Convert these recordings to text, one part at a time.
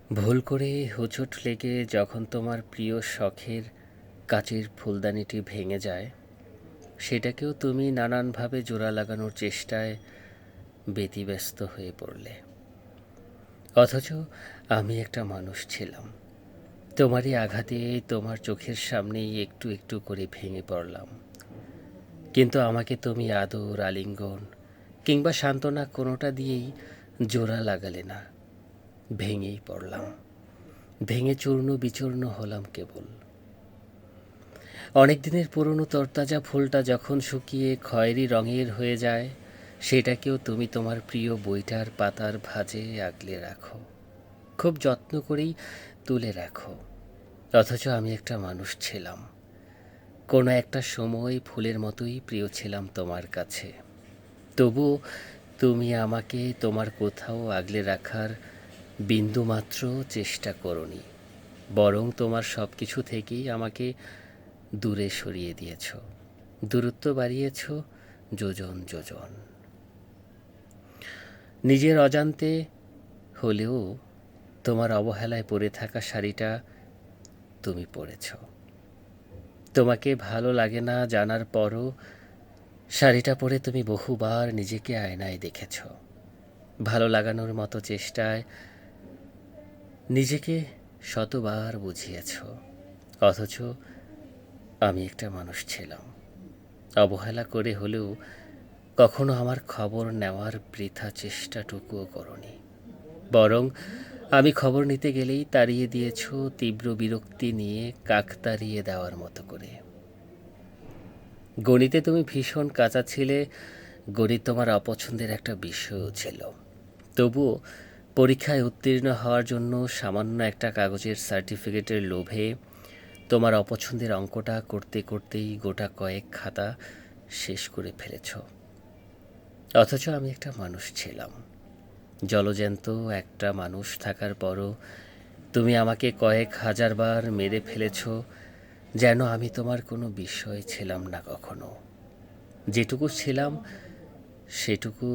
ভুল করে হোঁচট লেগে যখন তোমার প্রিয় শখের কাচের ফুলদানিটি ভেঙে যায়, সেটাকেও তুমি নানানভাবে জোড়া লাগানোর চেষ্টায় ব্যতিব্যস্ত হয়ে পড়লে। অথচ আমি একটা মানুষ ছিলাম, তোমারই আঘাতে তোমার চোখের সামনেই একটু একটু করে ভেঙে পড়লাম। কিন্তু আমাকে তুমি আদর, আলিঙ্গন কিংবা সান্ত্বনা কোনোটা দিয়েই জোড়া লাগালে না। ভেঙেই পড়লাম, ভেঙে চূর্ণ বিচূর্ণ হলাম কেবল। অনেক দিনের পুরনো তরতাজা ফুলটা যখন শুকিয়ে খয়েরি রঙের হয়ে যায়, সেটাকেও তুমি তোমার প্রিয় বইটার পাতার ভাঁজে আগলে রাখো, খুব যত্ন করেই তুলে রাখো। অথচ আমি একটা মানুষ ছিলাম, কোনো একটা সময় ফুলের মতোই প্রিয় ছিলাম তোমার কাছে। তবুও তুমি আমাকে তোমার কোথাও আগলে রাখার বিন্দুমাত্র চেষ্টা করোনি, বরং তোমার সব কিছু থেকেই আমাকে দূরে সরিয়ে দিয়েছ, দূরত্ব বাড়িয়েছ যোজন যোজন। নিজের অজান্তে হলেও তোমার অবহেলায় পরে থাকা শাড়িটা তুমি পরেছ। তোমাকে ভালো লাগে না জানার পরও শাড়িটা পরে তুমি বহুবার নিজেকে আয়নায় দেখেছ। ভালো লাগানোর মতো চেষ্টায় নিজেকে শতবার বুঝিয়েছ। অথচ আমি একটা মানুষ ছিলাম, অবহেলা করে হলেও কখনো আমার খবর নেওয়ার বৃথা চেষ্টাটুকুও করনি। বরং আমি খবর নিতে গেলেই তাড়িয়ে দিয়েছ তীব্র বিরক্তি নিয়ে, কাকতাড়িয়ে দেওয়ার মতো করে। গণিতে তুমি ভীষণ কাঁচা ছিলে, গণিত তোমার অপছন্দের একটা বিষয়ও ছিল। তবুও পরীক্ষায় উত্তীর্ণ হওয়ার জন্য সামান্য একটা কাগজের সার্টিফিকেটের লোভে তোমার অপছন্দের অঙ্কটা করতে করতেই গোটা কয়েক খাতা শেষ করে ফেলেছ। অথচ আমি একটা মানুষ ছিলাম, জলজ্যান্ত একটা মানুষ থাকার পরও তুমি আমাকে কয়েক হাজারবার মেরে ফেলেছ, যেন আমি তোমার কোনো বিষয় ছিলাম না কখনো। যেটুকু ছিলাম সেটুকু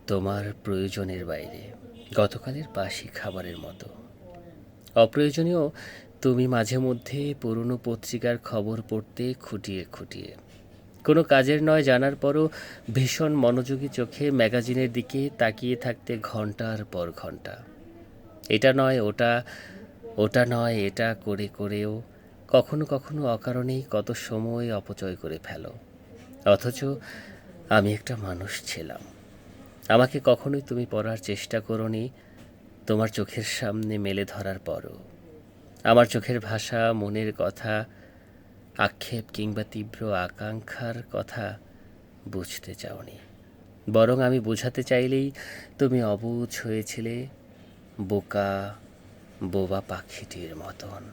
তোমার প্রয়োজনের বাইরে, গতকালের বাসি খাবারের মতো। অপ্রয়োজনীয় তুমি মাঝে মধ্যে পুরনো পত্রিকার খবর পড়তে খুঁটিয়ে খুঁটিয়ে, কোনো কাজের নয় জানার পরও ভীষণ মনোযোগী চোখে ম্যাগাজিনের দিকে তাকিয়ে থাকতে ঘন্টার পর ঘন্টা। এটা নয় ওটা, ওটা নয় এটা করে করেও কখনো কখনো অকারণেই কত সময় অপচয় করে ফেলো। অথচ আমি একটা মানুষ ছিলাম, আমাকে কখনোই তুমি পড়ার চেষ্টা করোনি। তোমার চোখের সামনে মেলে ধরার পরও আমার চোখের ভাষা, মনের কথা, আক্ষেপ কিংবা তীব্র আকাঙ্ক্ষার কথা বুঝতে চাওনি। বরং আমি বোঝাতে চাইলেই তুমি অবুঝ হয়েছিলে, বোকা বোবা পাখিটির মতন।